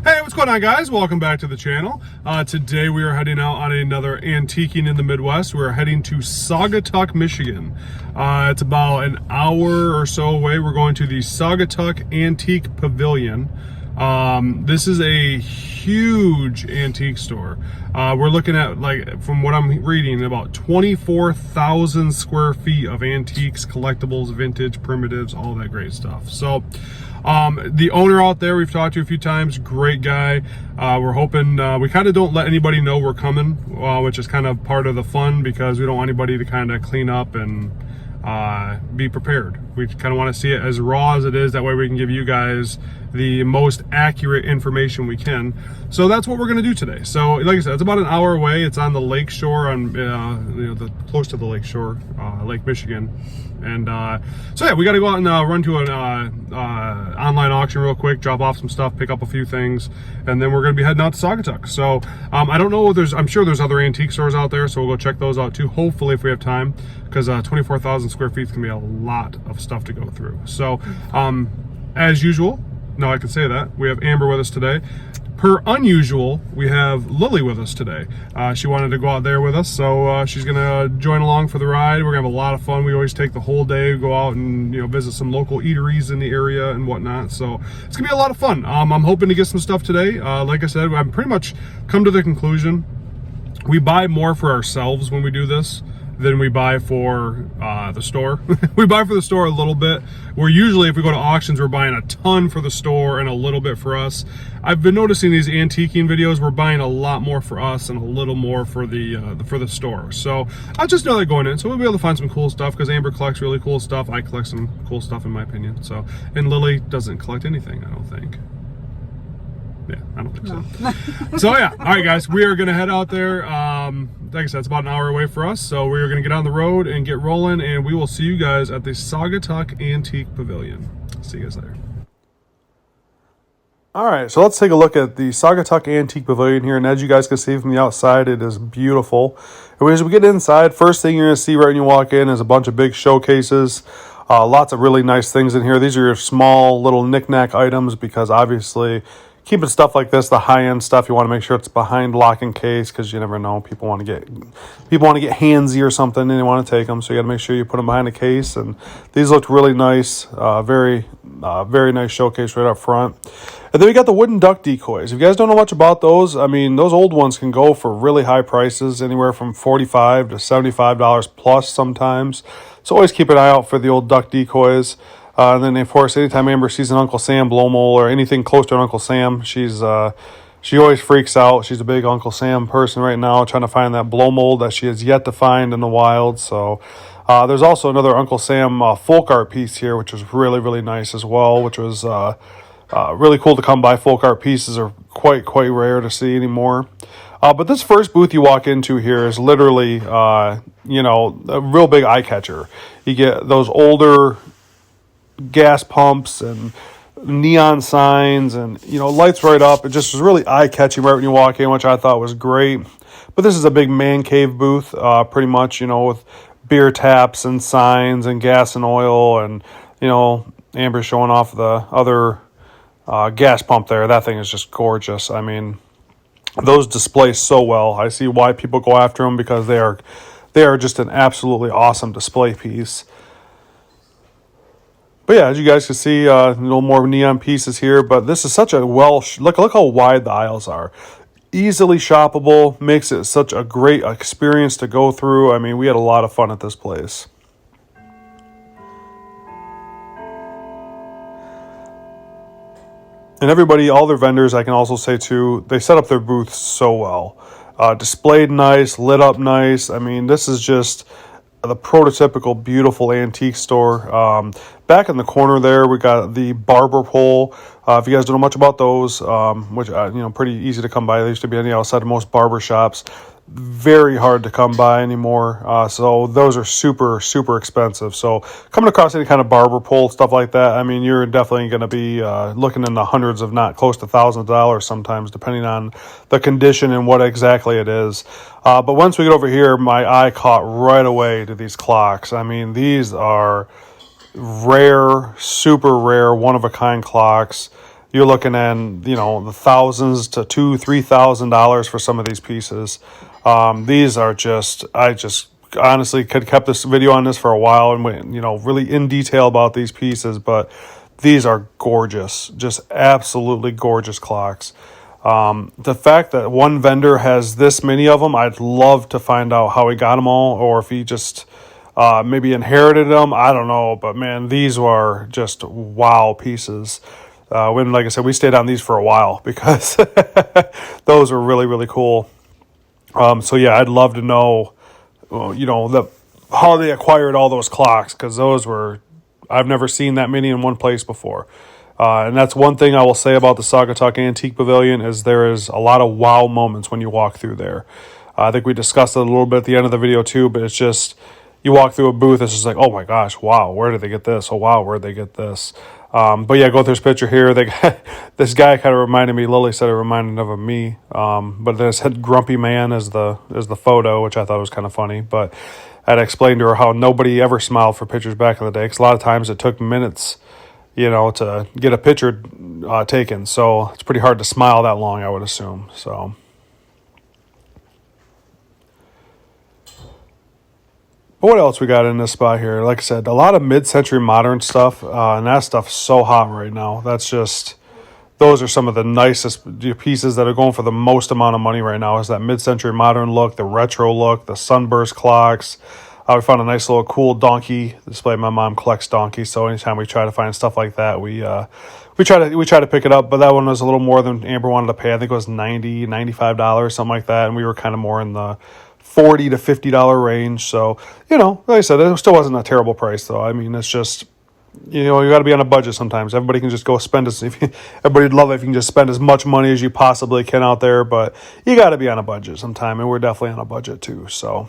Hey, what's going on, guys? Welcome back to the channel. Today we are heading out on another antiquing in the Midwest. We're heading to Saugatuck, Michigan. It's about an hour or so away. We're going to the Saugatuck Antique Pavilion. This is a huge antique store. We're looking at, like, from what I'm reading, about 24,000 square feet of antiques, collectibles, vintage, primitives, all that great stuff. So the owner out there we've talked to a few times, great guy. We're hoping, we kind of don't let anybody know we're coming, which is kind of part of the fun, because we don't want anybody to kind of clean up and be prepared. We kind of want to see it as raw as it is. That way we can give you guys the most accurate information we can. So that's what we're going to do today. So like I said, it's about an hour away. It's on the lake shore, on close to the lake shore, Lake Michigan. And so yeah, we got to go out and run to an online auction real quick, drop off some stuff, pick up a few things, and then we're going to be heading out to Saugatuck. So I don't know, I'm sure there's other antique stores out there, so we'll go check those out too, hopefully, if we have time, because 24,000 square feet can be a lot of stuff to go through. So as usual, no, I can say that, we have Amber with us today. Per unusual, we have Lily with us today. She wanted to go out there with us, so she's gonna join along for the ride. We're gonna have a lot of fun. We always take the whole day, go out and visit some local eateries in the area and whatnot. So it's gonna be a lot of fun. I'm hoping to get some stuff today. Like I said, I'm pretty much come to the conclusion we buy more for ourselves when we do this than we buy for the store. We buy for the store a little bit. We're usually, if we go to auctions, we're buying a ton for the store and a little bit for us. I've been noticing these antiquing videos, we're buying a lot more for us and a little more for the store. So I just know that going in, so we'll be able to find some cool stuff, because Amber collects really cool stuff. I collect some cool stuff in my opinion. So, and Lily doesn't collect anything, I don't think. Yeah, I don't think so. So yeah, all right, guys, we are gonna head out there. Like I said, it's about an hour away for us, so we are gonna get on the road and get rolling, and we will see you guys at the Saugatuck Antique Pavilion. See you guys later. All right, so let's take a look at the Saugatuck Antique Pavilion here, and as you guys can see from the outside, it is beautiful. And as we get inside, first thing you're gonna see right when you walk in is a bunch of big showcases. Lots of really nice things in here. These are your small little knick-knack items, because obviously keeping stuff like this, the high-end stuff, you want to make sure it's behind lock and case, because you never know, people want to get handsy or something and they want to take them, so you got to make sure you put them behind a case. And these looked really nice, very nice showcase right up front. And then we got the wooden duck decoys. If you guys don't know much about those, I mean, those old ones can go for really high prices, anywhere from $45 to $75 plus sometimes. So always keep an eye out for the old duck decoys. And then, of course, anytime Amber sees an Uncle Sam blow mold or anything close to an Uncle Sam, she always freaks out. She's a big Uncle Sam person right now, trying to find that blow mold that she has yet to find in the wild. So there's also another Uncle Sam folk art piece here, which was really, really nice as well, which was really cool to come by. Folk art pieces are quite rare to see anymore. But this first booth you walk into here is literally, a real big eye catcher. You get those older gas pumps and neon signs and lights right up. It just was really eye-catching right when you walk in, which I thought was great. But this is a big man cave booth, pretty much, with beer taps and signs and gas and oil, and Amber showing off the other gas pump there. That thing is just gorgeous. I mean, those display so well. I see why people go after them, because they are just an absolutely awesome display piece. But yeah, as you guys can see, a little more neon pieces here. But this is such a look how wide the aisles are. Easily shoppable, makes it such a great experience to go through. I mean, we had a lot of fun at this place. And everybody, all their vendors, I can also say too, they set up their booths so well. Displayed nice, lit up nice. I mean, this is just the prototypical beautiful antique store. Back in the corner there, we got the barber pole. If you guys don't know much about those, which pretty easy to come by. They used to be on the outside of most barber shops. Very hard to come by anymore. So those are super expensive. So coming across any kind of barber pole, stuff like that, I mean, you're definitely going to be looking in the hundreds, of not close to thousands of dollars sometimes, depending on the condition and what exactly it is. But once we get over here, my eye caught right away to these clocks. I mean, these are rare, super rare, one-of-a-kind clocks. you're looking at, you know, the thousands to $2,000-$3,000 for some of these pieces. These are just, I just honestly could kept this video on this for a while and went, you know, really in detail about these pieces, but these are gorgeous, just absolutely gorgeous clocks. The fact that one vendor has this many of them, I'd love to find out how he got them all, or if he just maybe inherited them. I don't know, but man, these were just wow pieces. When, like I said, we stayed on these for a while because those were really, really cool. So yeah, I'd love to know, you know, how they acquired all those clocks, because those were, I've never seen that many in one place before. And that's one thing I will say about the Saugatuck Antique Pavilion, is there is a lot of wow moments when you walk through there. I think we discussed it a little bit at the end of the video too, but it's just, you walk through a booth, it's just like, oh my gosh, wow, where did they get this? Oh wow, where did they get this? But yeah, go through this picture here. This guy kind of reminded me, Lily said it reminded of me, but it said Grumpy Man as the photo, which I thought was kind of funny. But I'd explained to her how nobody ever smiled for pictures back in the day, because a lot of times it took minutes, you know, to get a picture taken. So it's pretty hard to smile that long, I would assume. So. But what else we got in this spot here? Like I said, a lot of mid-century modern stuff, and that stuff's so hot right now. That's just, those are some of the nicest pieces that are going for the most amount of money right now, is that mid-century modern look, the retro look, the sunburst clocks. We found a nice little cool donkey display. My mom collects donkeys, so anytime we try to find stuff like that, we try to pick it up. But that one was a little more than Amber wanted to pay. I think it was $90, $95, something like that, and we were kind of more in the $40 to $50 range. So, you know, like I said, it still wasn't a terrible price, though. I mean, it's just, you know, you got to be on a budget sometimes. Everybody can just go spend everybody'd love it if you can just spend as much money as you possibly can out there, but you got to be on a budget sometime, and we're definitely on a budget too. So.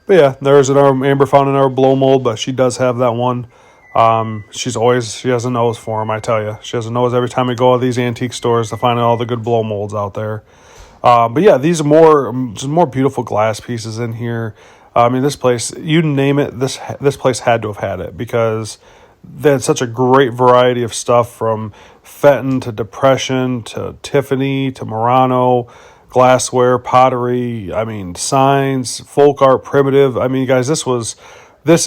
But yeah, there's Amber found in our blow mold, but she does have that one. She has a nose for them, I tell you. She has a nose every time we go to these antique stores to find all the good blow molds out there. But yeah, these are more beautiful glass pieces in here. I mean, this place, you name it, this place had to have had it, because they had such a great variety of stuff, from Fenton to Depression to Tiffany to Murano, glassware, pottery, I mean, signs, folk art, primitive. I mean, guys, this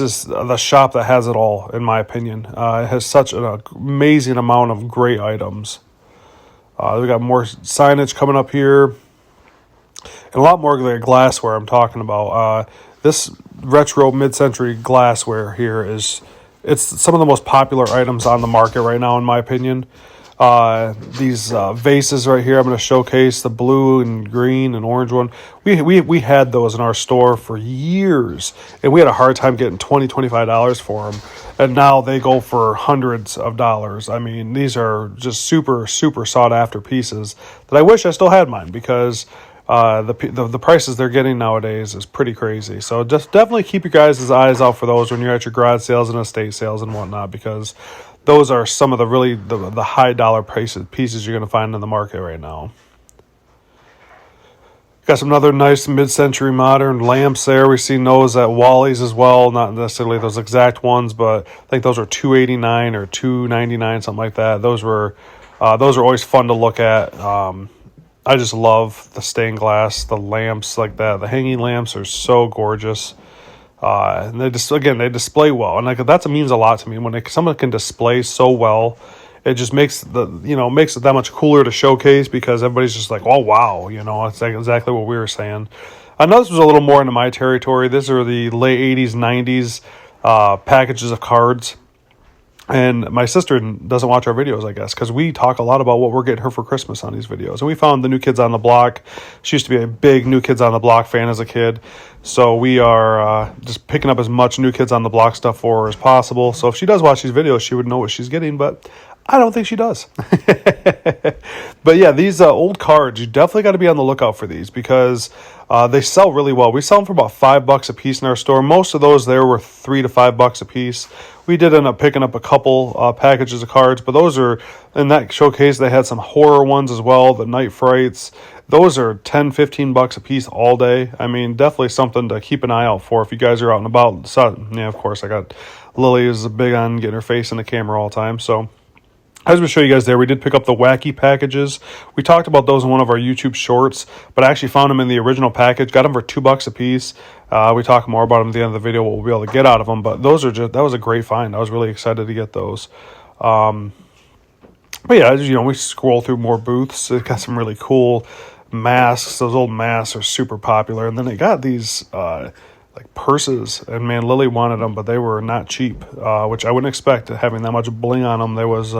is the shop that has it all, in my opinion. It has such an amazing amount of great items. We got more signage coming up here, and a lot more of the glassware I'm talking about. This retro mid-century glassware here it's some of the most popular items on the market right now, in my opinion. These vases right here, I'm going to showcase the blue and green and orange one. We had those in our store for years, and we had a hard time getting $20-$25 for them, and now they go for hundreds of dollars. I mean, these are just super, super sought after pieces that I wish I still had mine, because the prices they're getting nowadays is pretty crazy. So just definitely keep your guys' eyes out for those when you're at your garage sales and estate sales and whatnot, because those are some of the really the high dollar pieces you're going to find in the market right now. Got some other nice mid-century modern lamps there. We've seen those at Wally's as well. Not necessarily those exact ones, but I think those are $289 or $299, something like that. Those are always fun to look at. I just love the stained glass, the lamps like that. The hanging lamps are so gorgeous. And they display well, and that means a lot to me. When someone can display so well, it just makes it that much cooler to showcase, because everybody's just like, oh wow, it's like exactly what we were saying. I know this was a little more into my territory. These are the late 80s, 90s packages of cards. And my sister doesn't watch our videos, I guess, because we talk a lot about what we're getting her for Christmas on these videos. And we found the New Kids on the Block. She used to be a big New Kids on the Block fan as a kid. So we are just picking up as much New Kids on the Block stuff for her as possible. So if she does watch these videos, she would know what she's getting, but I don't think she does. But But yeah, these old cards, you definitely got to be on the lookout for these because they sell really well. We sell them for about $5 a piece in our store. Most of those there were $3 to $5 a piece. We did end up picking up a couple packages of cards, but those are, in that showcase, they had some horror ones as well, the Night Frights. Those are $10-15 a piece all day. I mean, definitely something to keep an eye out for if you guys are out and about. So, yeah, of course, I got Lily is big on getting her face in the camera all the time, so I was going to show you guys there. We did pick up the wacky packages. We talked about those in one of our YouTube shorts, but I actually found them in the original package. Got them for $2 a piece. We talk more about them at the end of the video, what we'll be able to get out of them. But those are that was a great find. I was really excited to get those. But yeah, we scroll through more booths. It got some really cool masks. Those old masks are super popular. And then they got these like purses, and man, Lily wanted them, but they were not cheap, which I wouldn't expect having that much bling on them. Those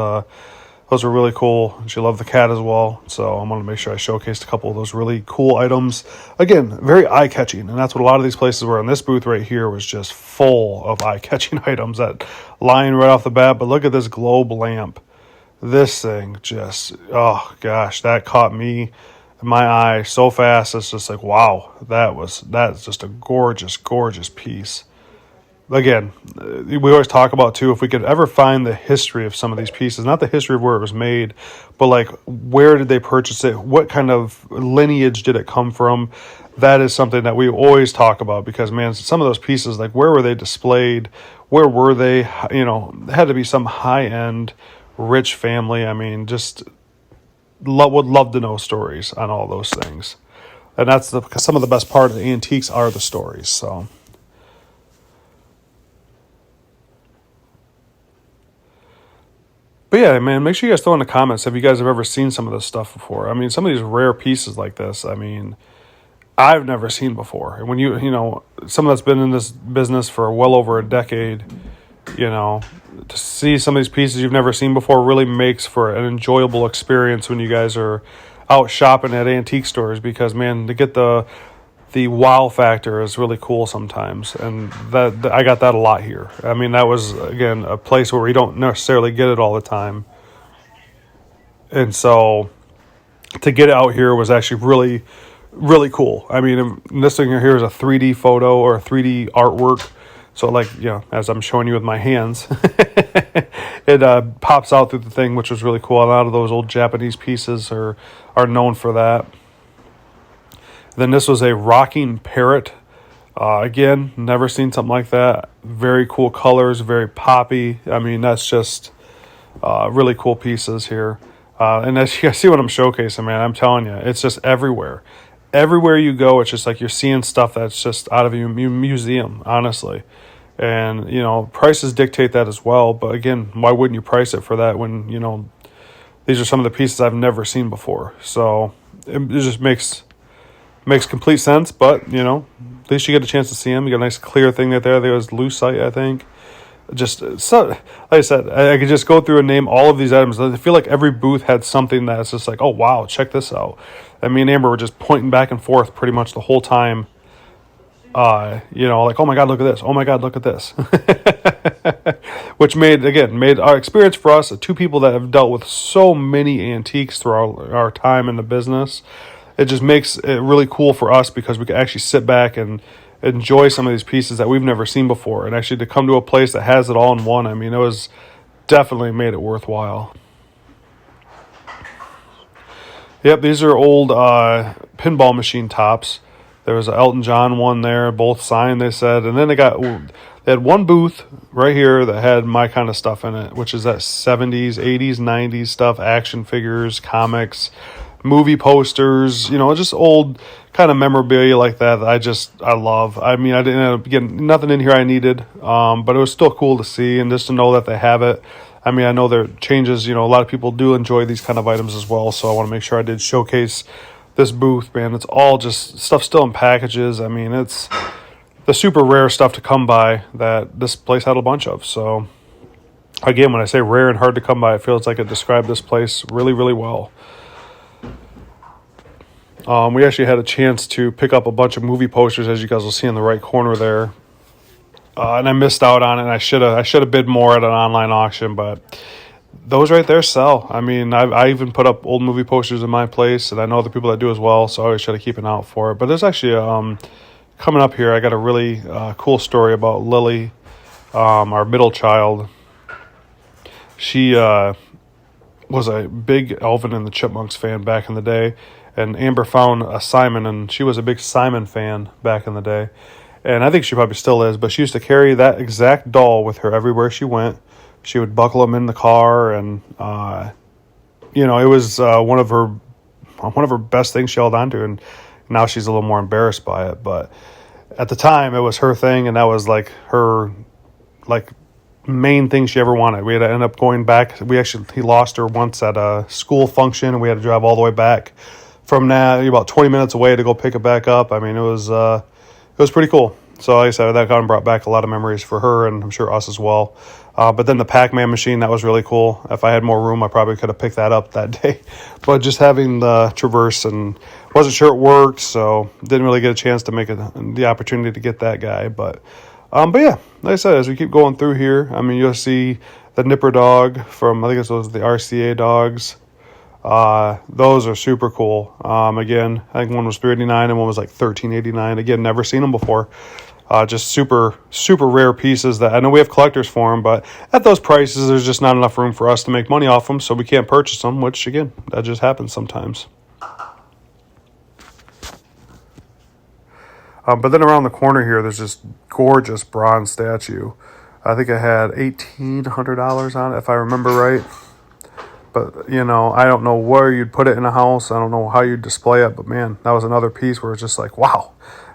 were really cool. She loved the cat as well, so I'm going to make sure I showcased a couple of those really cool items. Again, very eye-catching, and that's what a lot of these places were. And this booth right here was just full of eye-catching items, that line right off the bat. But look at this globe lamp. This thing just, oh gosh, that caught me my eye so fast. It's just like, wow, that's just a gorgeous piece. Again, we always talk about too, if we could ever find the history of some of these pieces, not the history of where it was made, but like where did they purchase it, what kind of lineage did it come from. That is something that we always talk about, because man, some of those pieces, like where were they displayed, where were they, it had to be some high-end rich family. I mean, just would love to know stories on all those things. And that's some of the best part of the antiques are the stories. So but yeah, man, make sure you guys throw in the comments if you guys have ever seen some of this stuff before. I mean, some of these rare pieces like this, I mean, I've never seen before. And when someone that's been in this business for well over a decade, to see some of these pieces you've never seen before really makes for an enjoyable experience when you guys are out shopping at antique stores, because man, to get the wow factor is really cool sometimes, and that I got that a lot here. I mean, that was again a place where we don't necessarily get it all the time, and so to get it out here was actually really, really cool. I mean, this thing here is a 3D photo or a 3D artwork. So like, as I'm showing you with my hands, it pops out through the thing, which was really cool. A lot of those old Japanese pieces are known for that. Then this was a rocking parrot. Again, never seen something like that. Very cool colors, very poppy. I mean, that's just really cool pieces here. And as you guys see what I'm showcasing, man, I'm telling you, it's just everywhere. Everywhere you go, it's just like you're seeing stuff that's just out of a museum, honestly. And, prices dictate that as well. But again, why wouldn't you price it for that when, these are some of the pieces I've never seen before. So it just makes complete sense. But, at least you get a chance to see them. You got a nice clear thing there. There was lucite, I think. Just so, like I said, I could just go through and name all of these items. I feel like every booth had something that's just like, oh wow, check this out. And me and Amber were just pointing back and forth pretty much the whole time. Like, oh my god, look at this. Oh my god, look at this. Which made our experience for us, two people that have dealt with so many antiques throughout our time in the business. It just makes it really cool for us because we can actually sit back and enjoy some of these pieces that we've never seen before, and actually to come to a place that has it all in one. I mean, it was definitely made it worthwhile. Yep, these are old pinball machine tops. There was an Elton John one there, both signed, they said, and then they had one booth right here that had my kind of stuff in it, which is that 70s, 80s, 90s stuff, action figures, comics, movie posters, just old kind of memorabilia like that I love. I mean, I didn't end up getting nothing in here I needed, but it was still cool to see and just to know that they have it. I mean, I know there are changes, a lot of people do enjoy these kind of items as well, so I want to make sure I did showcase this booth, man. It's all just stuff still in packages. I mean, it's the super rare stuff to come by that this place had a bunch of. So again, when I say rare and hard to come by, it feels like it described this place really, really well. We actually had a chance to pick up a bunch of movie posters, as you guys will see in the right corner there. And I missed out on it. And I should have bid more at an online auction, but those right there sell. I mean, I even put up old movie posters in my place, and I know other people that do as well, so I always try to keep an eye out for it. But there's actually, coming up here, I got a really cool story about Lily, our middle child. She was a big Alvin and the Chipmunks fan back in the day, and Amber found a Simon, and she was a big Simon fan back in the day. And I think she probably still is, but she used to carry that exact doll with her everywhere she went. She would buckle them in the car, and it was one of her best things she held on to. And now she's a little more embarrassed by it, but at the time it was her thing, and that was like her main thing she ever wanted. We had to end up going back. He lost her once at a school function, and we had to drive all the way back from that, about 20 minutes away, to go pick it back up. I mean, it was pretty cool. So like I said, that kind of brought back a lot of memories for her, and I'm sure us as well. But then the Pac-Man machine, that was really cool. If I had more room, I probably could have picked that up that day. But just having the Traverse, and wasn't sure it worked, so didn't really get a chance to make the opportunity to get that guy. But yeah, like I said, as we keep going through here, I mean, you'll see the Nipper dog from, I think those are the RCA dogs. Those are super cool. Again, I think one was $389 and one was like $13.89. Again, never seen them before. Just super, super rare pieces that I know we have collectors for them, but at those prices, there's just not enough room for us to make money off them, so we can't purchase them, which, again, that just happens sometimes. But then around the corner here, there's this gorgeous bronze statue. I think it had $1,800 on it, if I remember right. But, I don't know where you'd put it in a house. I don't know how you'd display it, but man, that was another piece where it's just like, wow.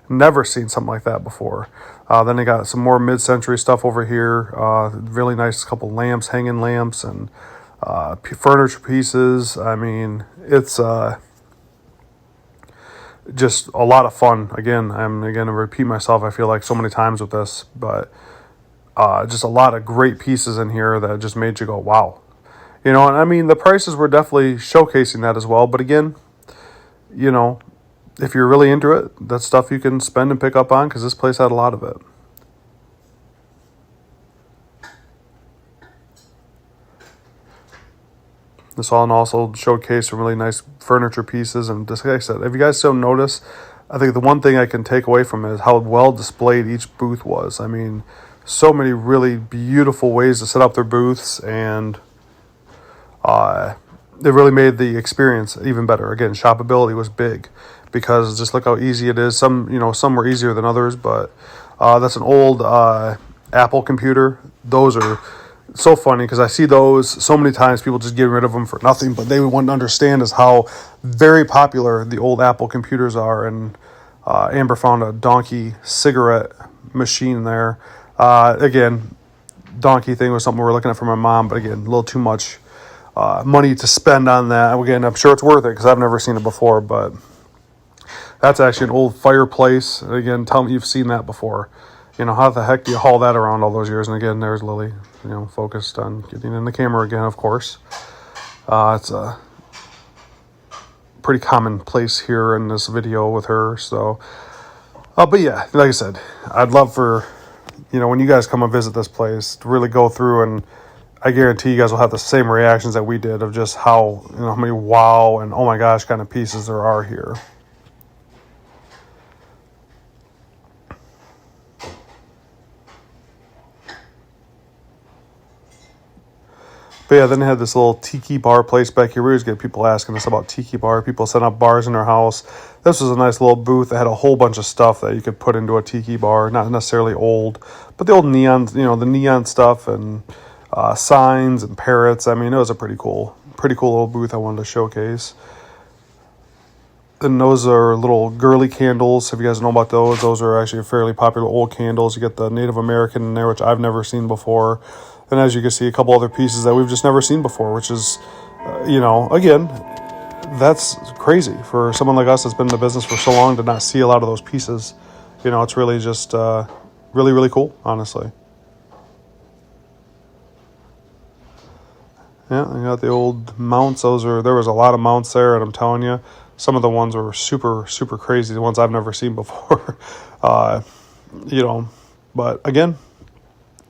Never seen something like that before. Then they got some more mid-century stuff over here. Really nice couple lamps, hanging lamps, and furniture pieces. I mean, it's just a lot of fun. Again, I'm going to repeat myself, I feel like, so many times with this, but just a lot of great pieces in here that just made you go, wow. And I mean, the prices were definitely showcasing that as well. But again, if you're really into it, that's stuff you can spend and pick up on, because this place had a lot of it. This all and also showcased some really nice furniture pieces. And just like I said, if you guys don't notice, I think the one thing I can take away from it is how well displayed each booth was. I mean, so many really beautiful ways to set up their booths, and it really made the experience even better. Again, shoppability was big, because just look how easy it is. Some were easier than others, but that's an old Apple computer. Those are so funny, because I see those so many times, people just getting rid of them for nothing, but they wouldn't understand is how very popular the old Apple computers are. And Amber found a Donkey cigarette machine there. Again, Donkey thing was something we were looking at for my mom, but again, a little too much money to spend on that. Again, I'm sure it's worth it, because I've never seen it before, but that's actually an old fireplace. Again, tell me you've seen that before. How the heck do you haul that around all those years? And again, there's Lily, focused on getting in the camera again, of course. It's a pretty common place here in this video with her. So, but yeah, like I said, I'd love for, when you guys come and visit this place, to really go through, and I guarantee you guys will have the same reactions that we did of just how, how many wow and oh my gosh kind of pieces there are here. But yeah, then they had this little tiki bar place back here. We always get people asking us about tiki bar. People set up bars in their house. This was a nice little booth that had a whole bunch of stuff that you could put into a tiki bar. Not necessarily old, but the old neon, the neon stuff, and signs and parrots. I mean, it was a pretty cool little booth I wanted to showcase. And those are little girly candles. If you guys know about those are actually fairly popular old candles. You get the Native American in there, which I've never seen before. And as you can see, a couple other pieces that we've just never seen before, which is, again, that's crazy for someone like us that's been in the business for so long to not see a lot of those pieces. It's really just really, really cool, honestly. Yeah, I got the old mounts. There was a lot of mounts there, and I'm telling you, some of the ones were super, super crazy, the ones I've never seen before. But again,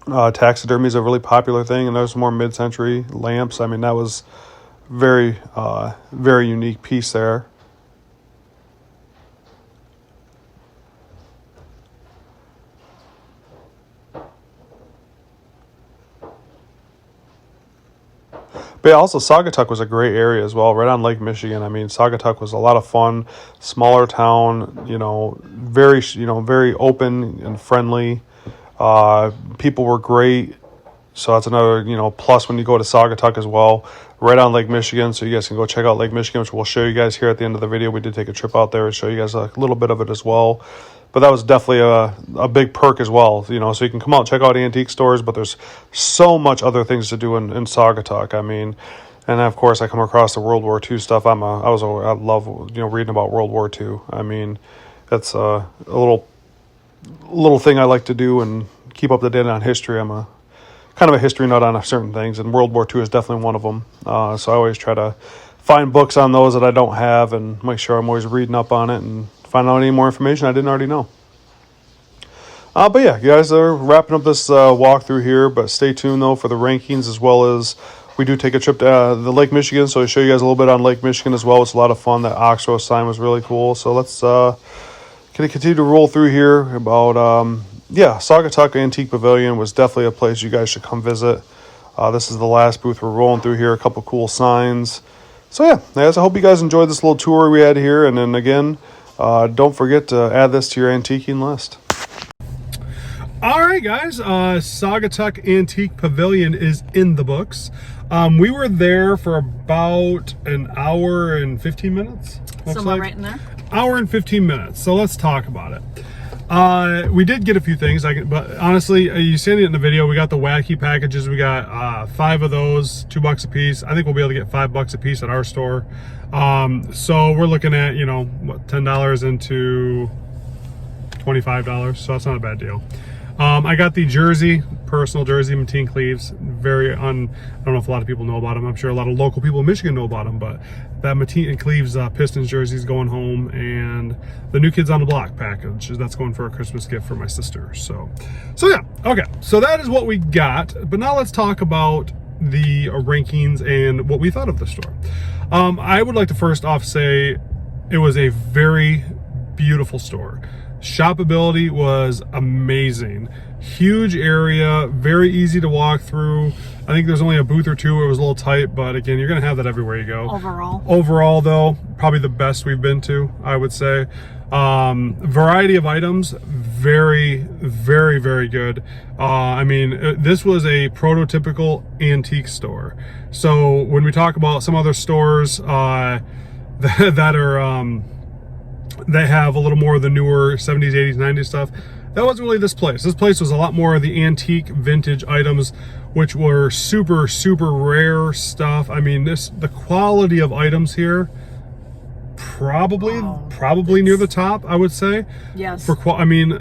Taxidermy is a really popular thing, and there's more mid-century lamps. I mean, that was very, very unique piece there. But yeah, also Saugatuck was a great area as well, right on Lake Michigan. I mean, Saugatuck was a lot of fun, smaller town, very open and friendly. People were great. So that's another, plus when you go to Saugatuck as well, right on Lake Michigan. So you guys can go check out Lake Michigan, which we'll show you guys here at the end of the video. We did take a trip out there and show you guys a little bit of it as well. But that was definitely a big perk as well, so you can come out and check out antique stores, but there's so much other things to do in Saugatuck. I mean, and of course I come across the World War II stuff. I love, reading about World War II. I mean, that's a little thing I like to do and keep up to date on history. I'm a kind of a history nut on certain things, and World War II is definitely one of them. So I always try to find books on those that I don't have and make sure I'm always reading up on it and find out any more information I didn't already know. But yeah, you guys are wrapping up this walkthrough here, but stay tuned though for the rankings, as well as we do take a trip to the Lake Michigan, so I'll show you guys a little bit on Lake Michigan as well. It's a lot of fun. That Oxrow sign was really cool. So let's continue to roll through here about Saugatuck Antique Pavilion was definitely a place you guys should come visit. This is the last booth we're rolling through here. A couple cool signs. So yeah, guys, I hope you guys enjoyed this little tour we had here, and then again, don't forget to add this to your antiquing list. All right, guys, Saugatuck Antique Pavilion is in the books. We were there for about an hour and 15 minutes. Somewhere right in there. Hour and 15 minutes. So let's talk about it. We did get a few things, but honestly, you seen it in the video. We got the wacky packages. We got 5 of those, $2 a piece. I think we'll be able to get $5 a piece at our store. So we're looking at, $10 into $25. So that's not a bad deal. I got the jersey, personal jersey, Mateen Cleaves. I don't know if a lot of people know about them. I'm sure a lot of local people in Michigan know about them, but that Mateen Cleaves Pistons jersey is going home, and the New Kids on the Block package, that's going for a Christmas gift for my sister. So yeah, okay. So that is what we got. But now let's talk about the rankings and what we thought of the store. I would like to first off say it was a very beautiful store. Shopability was amazing. Huge area, very easy to walk through. I think there's only a booth or two where it was a little tight, but again, you're gonna have that everywhere you go. Overall though, probably the best we've been to, I would say. Variety of items, very, very, very good. I mean, this was a prototypical antique store. So when we talk about some other stores that are they have a little more of the newer 70s, 80s, 90s stuff, that wasn't really this place. This place was a lot more of the antique vintage items, which were super, super rare stuff. I mean, the quality of items here, probably near the top, I would say. Yes. I mean,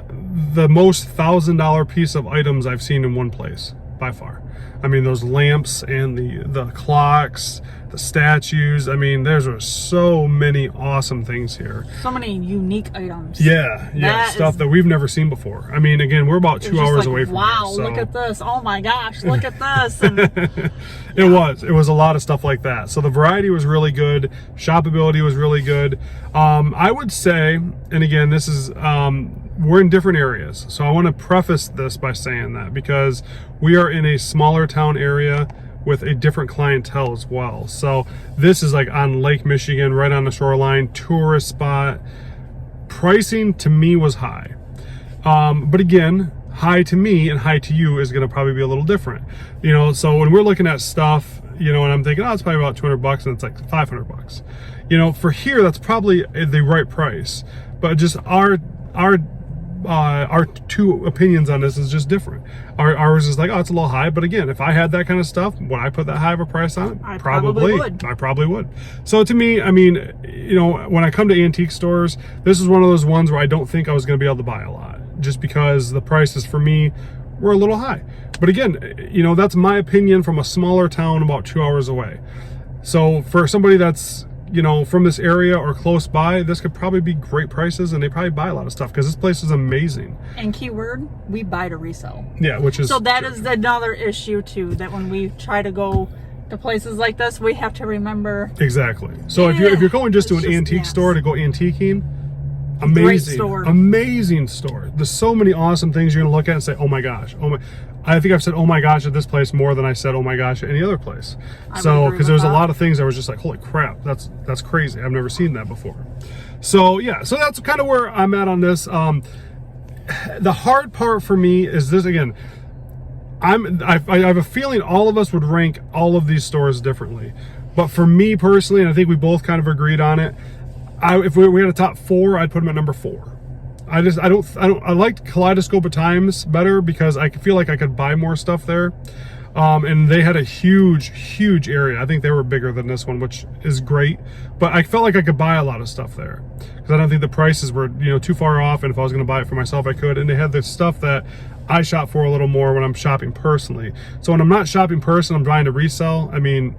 the most $1,000 piece of items I've seen in one place, by far. I mean, those lamps and the clocks, the statues. I mean, there's so many awesome things here. So many unique items. Yeah, stuff that we've never seen before. I mean, again, we're about 2 hours away from here. Wow, look at this. Oh my gosh, look at this. And, It was a lot of stuff like that. So the variety was really good. Shopability was really good. I would say, and again, this is, we're in different areas. So I want to preface this by saying that because we are in a smaller town area with a different clientele as well. So this is like on Lake Michigan, right on the shoreline, tourist spot. Pricing to me was high. But again, high to me and high to you is going to probably be a little different. So when we're looking at stuff, and I'm thinking, oh, it's probably about $200 and it's like $500. For here, that's probably the right price. But just our two opinions on this is just different. Ours is like, oh, it's a little high, but again, if I had that kind of stuff, would I put that high of a price on it? I probably would. I probably would. So to me, I mean, when I come to antique stores, this is one of those ones where I don't think I was going to be able to buy a lot, just because the prices for me were a little high. But again, that's my opinion from a smaller town about 2 hours away. So for somebody that's you know, from this area or close by, this could probably be great prices, and they probably buy a lot of stuff because this place is amazing. And keyword, we buy to resell. Yeah, which is so that is another issue too, that when we try to go to places like this, we have to remember. Exactly. So if you're going just to an antique store to go antiquing, amazing store. Amazing store. There's so many awesome things you're gonna look at and say, oh my gosh, oh my. I think I've said oh my gosh at this place more than I said oh my gosh at any other place. So because there's a lot of things I was just like, holy crap, that's crazy. I've never seen that before. So yeah, so that's kind of where I'm at on this. The hard part for me is this again. I have a feeling all of us would rank all of these stores differently, but for me personally, and I think we both kind of agreed on it. If we had a top 4, I'd put them at number 4. I liked Kaleidoscope at times better because I feel like I could buy more stuff there. And they had a huge area. I think they were bigger than this one, which is great. But I felt like I could buy a lot of stuff there because I don't think the prices were, you know, too far off. And if I was going to buy it for myself, I could. And they had the stuff that I shop for a little more when I'm shopping personally. So when I'm not shopping personally, I'm trying to resell. I mean,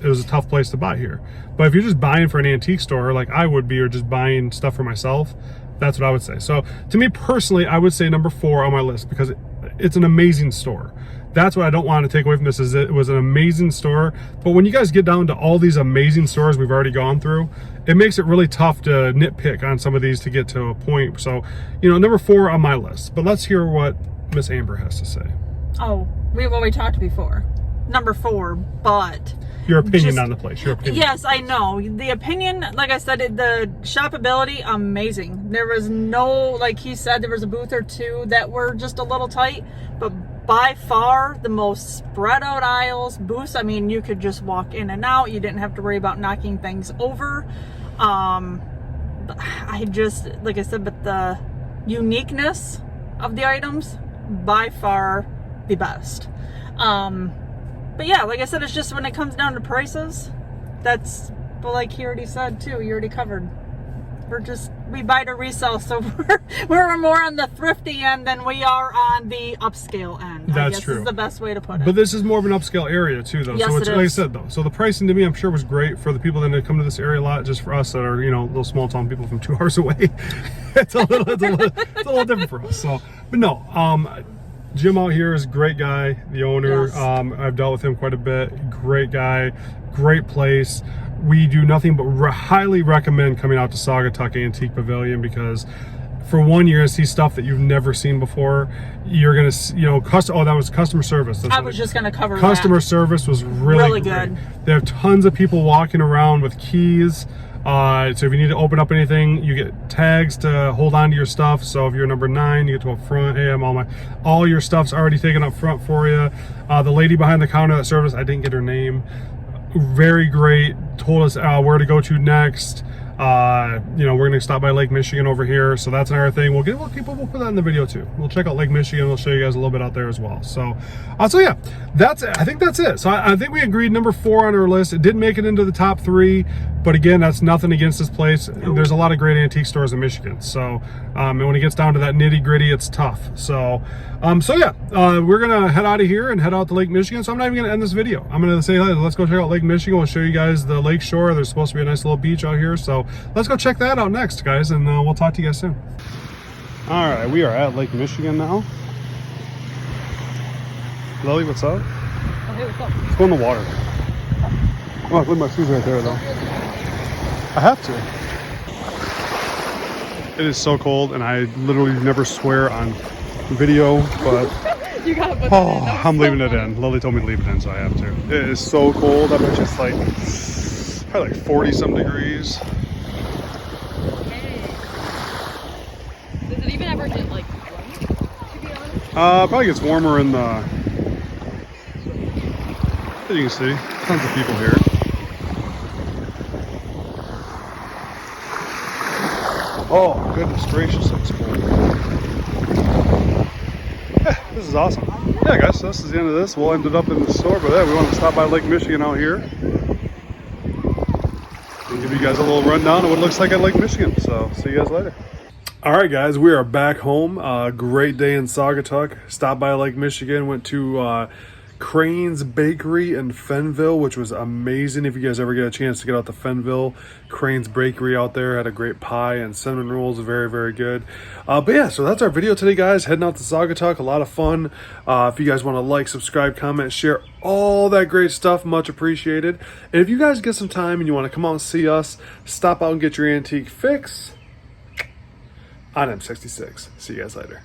it was a tough place to buy here. But if you're just buying for an antique store like I would be, or just buying stuff for myself, that's what I would say. So to me personally, I would say number 4 on my list because it's an amazing store. That's what I don't want to take away from this, is it was an amazing store. But when you guys get down to all these amazing stores we've already gone through, it makes it really tough to nitpick on some of these to get to a point. So, you know, number 4 on my list. But let's hear what Miss Amber has to say. Oh, we've already talked before. Number 4, but your opinion on the place. Your opinion. Yes, I know. The opinion, like I said, the shoppability, amazing. There was no, like he said, there was a booth or two that were just a little tight, but by far the most spread out aisles, booths. I mean, you could just walk in and out. You didn't have to worry about knocking things over. I just, like I said, but the uniqueness of the items, by far the best. But yeah, like I said, it's just when it comes down to prices, that's, but like he already said too, you already covered. We buy to resell, so we're more on the thrifty end than we are on the upscale end. That's true. Is the best way to put it. But this is more of an upscale area too, though. Yes, so it's it is. like I said, though. So the pricing to me, I'm sure, was great for the people that come to this area a lot. Just for us that are, you know, little small town people from 2 hours away, it's a little different for us. So, but no, Jim out here is a great guy, the owner. Yes. I've dealt with him quite a bit. Great guy, great place. We do nothing but highly recommend coming out to Saugatuck Antique Pavilion because for one, you're gonna see stuff that you've never seen before. You're gonna, you know, that was customer service. I was just gonna cover customer that. service was really good. They have tons of people walking around with keys. So if you need to open up anything, you get tags to hold on to your stuff. So if you're number 9, you get to up front. Hey, all your stuff's already taken up front for you. The lady behind the counter that served us, I didn't get her name. Very great. Told us where to go to next. You know, we're gonna stop by Lake Michigan over here, so that's another thing. We'll put that in the video too. We'll check out Lake Michigan. We'll show you guys a little bit out there as well. So yeah, I think that's it. So I think we agreed number 4 on our list. It didn't make it into the top 3, but again, that's nothing against this place. There's a lot of great antique stores in Michigan. So and when it gets down to that nitty gritty, it's tough. So yeah, we're gonna head out of here and head out to Lake Michigan. So I'm not even gonna end this video. I'm gonna say, hey, let's go check out Lake Michigan. We'll show you guys the lake shore. There's supposed to be a nice little beach out here. So let's go check that out next, guys, and we'll talk to you guys soon. All right, we are at Lake Michigan now. Lily, what's up? Okay, what's up? Let's go in the water. Oh, I put my shoes right there, though. I have to. It is so cold, and I literally never swear on video, but You gotta put oh, I'm leaving it in. Lily told me to leave it in, so I have to. It is so cold. I bet it's like probably like 40-some degrees. Does it even ever get like warm, to be honest? Probably gets warmer in the, as you can see, tons of people here. Oh, goodness gracious, that's cold. Yeah, this is awesome. Yeah, guys, so this is the end of this. We'll end it up in the store, but yeah, we want to stop by Lake Michigan out here and give you guys a little rundown of what it looks like at Lake Michigan. So, see you guys later. All right, guys, we are back home. Great day in Saugatuck. Stopped by Lake Michigan, went to Crane's Bakery in Fenville, which was amazing. If you guys ever get a chance to get out to Fenville, Crane's Bakery out there had a great pie and cinnamon rolls, very, very good. But yeah, so that's our video today, guys. Heading out to Saugatuck, a lot of fun. If you guys want to like, subscribe, comment, share, all that great stuff, much appreciated. And if you guys get some time and you want to come out and see us, stop out and get your antique fix on M66. See you guys later.